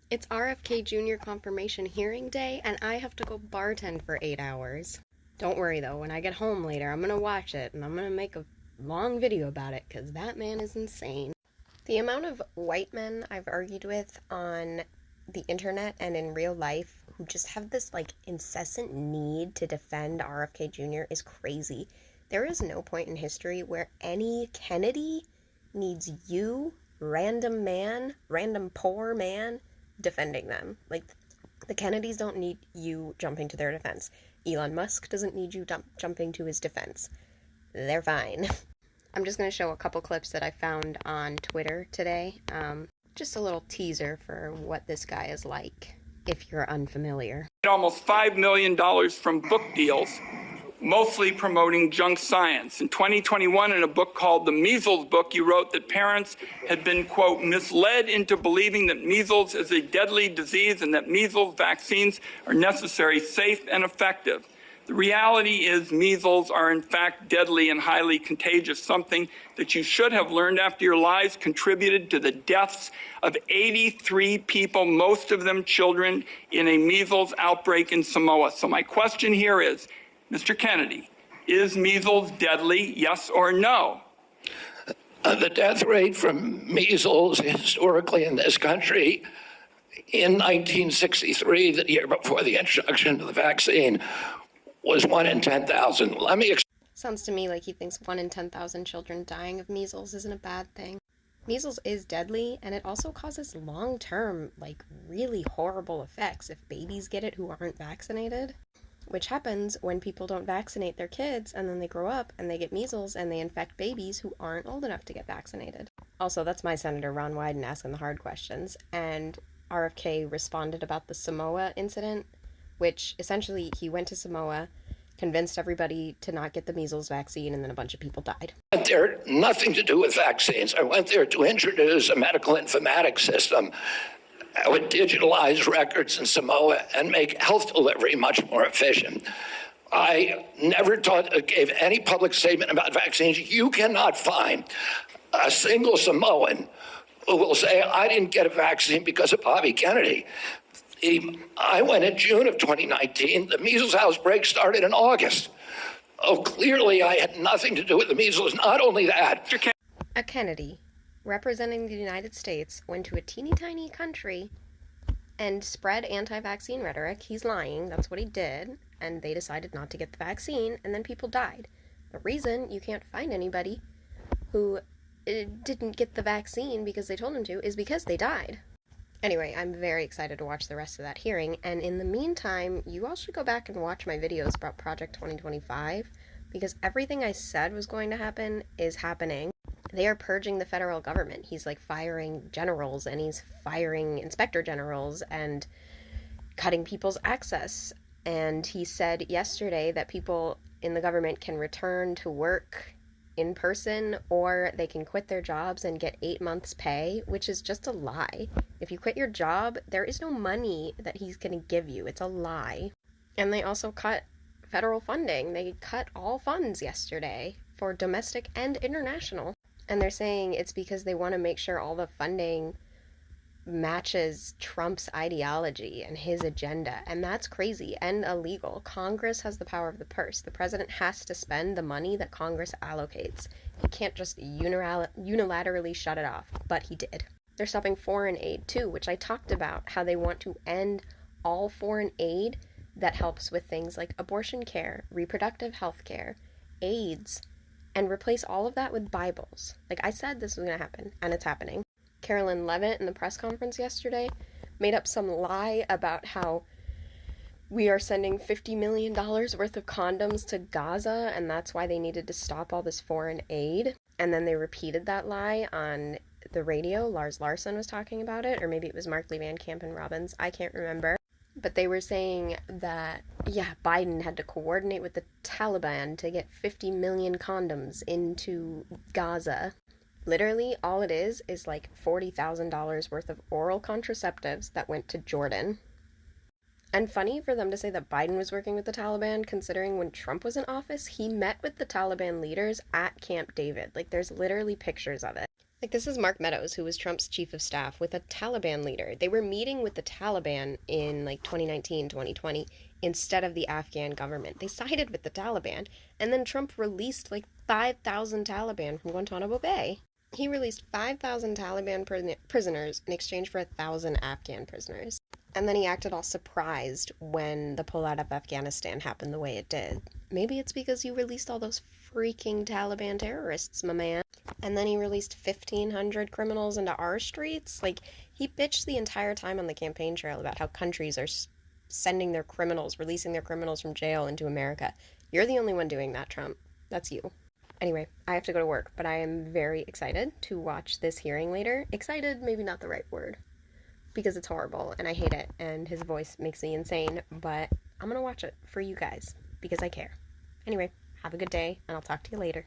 It's RFK Jr. confirmation hearing day, and I have to go bartend for 8 hours. Don't worry though, when I get home later, I'm gonna watch it and I'm gonna make a long video about it, because that man is insane. The amount of white men I've argued with on the internet and in real life who just have this incessant need to defend RFK Jr. is crazy. There is no point in history where any Kennedy needs you, random man, random poor man, defending them. The Kennedys don't need you jumping to their defense. Elon Musk doesn't need you jumping to his defense. They're fine. I'm just going to show a couple clips that I found on Twitter today. Just a little teaser for what this guy is like, if you're unfamiliar. Almost $5 million from book deals, mostly promoting junk science. In 2021, in a book called The Measles Book, you wrote that parents had been, quote, misled into believing that measles is a deadly disease and that measles vaccines are necessary, safe, and effective. The reality is measles are in fact deadly and highly contagious, something that you should have learned after your lies contributed to the deaths of 83 people, most of them children, in a measles outbreak in Samoa. So my question here is, Mr. Kennedy, is measles deadly, yes or no? The death rate from measles historically in this country in 1963, the year before the introduction of the vaccine, was 1 in 10,000. Sounds to me like he thinks 1 in 10,000 children dying of measles isn't a bad thing. Measles is deadly, and it also causes long-term, really horrible effects if babies get it who aren't vaccinated. Which happens when people don't vaccinate their kids, and then they grow up and they get measles and they infect babies who aren't old enough to get vaccinated. Also, that's my Senator Ron Wyden asking the hard questions, and RFK responded about the Samoa incident, which essentially he went to Samoa, convinced everybody to not get the measles vaccine, and then a bunch of people died. I went there, nothing to do with vaccines. I went there to introduce a medical informatics system that would digitalize records in Samoa and make health delivery much more efficient. I never gave any public statement about vaccines. You cannot find a single Samoan who will say, I didn't get a vaccine because of Bobby Kennedy. I went in June of 2019. The measles outbreak started in August. Oh, clearly I had nothing to do with the measles. Not only that. A Kennedy, representing the United States, went to a teeny tiny country and spread anti-vaccine rhetoric. He's lying. That's what he did. And they decided not to get the vaccine, and then people died. The reason you can't find anybody who didn't get the vaccine because they told them to is because they died. Anyway, I'm very excited to watch the rest of that hearing, and in the meantime, you all should go back and watch my videos about Project 2025, because everything I said was going to happen is happening. They are purging the federal government. He's firing generals, and he's firing inspector generals, and cutting people's access. And he said yesterday that people in the government can return to work in person, or they can quit their jobs and get 8 months pay, which is just a lie. If you quit your job, there is no money that he's going to give you. It's a lie. And they also cut federal funding. They cut all funds yesterday for domestic and international. And they're saying it's because they want to make sure all the funding matches Trump's ideology and his agenda, and that's crazy and illegal. Congress has the power of the purse. The president has to spend the money that Congress allocates. He can't just unilaterally shut it off, but he did. They're stopping foreign aid too, which I talked about, how they want to end all foreign aid that helps with things like abortion care, reproductive health care, AIDS, and replace all of that with Bibles. I said this was going to happen, and it's happening. Carolyn Levitt in the press conference yesterday made up some lie about how we are sending $50 million worth of condoms to Gaza, and that's why they needed to stop all this foreign aid. And then they repeated that lie on the radio. Lars Larson was talking about it, or maybe it was Mark Lee Van Camp and Robbins. I can't remember. But they were saying that, Biden had to coordinate with the Taliban to get 50 million condoms into Gaza. Literally, all it is $40,000 worth of oral contraceptives that went to Jordan. And funny for them to say that Biden was working with the Taliban, considering when Trump was in office, he met with the Taliban leaders at Camp David. There's literally pictures of it. Like, this is Mark Meadows, who was Trump's chief of staff, with a Taliban leader. They were meeting with the Taliban in like 2019, 2020, instead of the Afghan government. They sided with the Taliban, and then Trump released like 5,000 Taliban from Guantanamo Bay. He released 5,000 Taliban prisoners in exchange for 1,000 Afghan prisoners. And then he acted all surprised when the pullout of Afghanistan happened the way it did. Maybe it's because you released all those freaking Taliban terrorists, my man. And then he released 1,500 criminals into our streets. Like, he bitched the entire time on the campaign trail about how countries are sending their criminals, releasing their criminals from jail into America. You're the only one doing that, Trump. That's you. Anyway, I have to go to work, but I am very excited to watch this hearing later. Excited, maybe not the right word, because it's horrible and I hate it and his voice makes me insane, but I'm gonna watch it for you guys because I care. Anyway, have a good day and I'll talk to you later.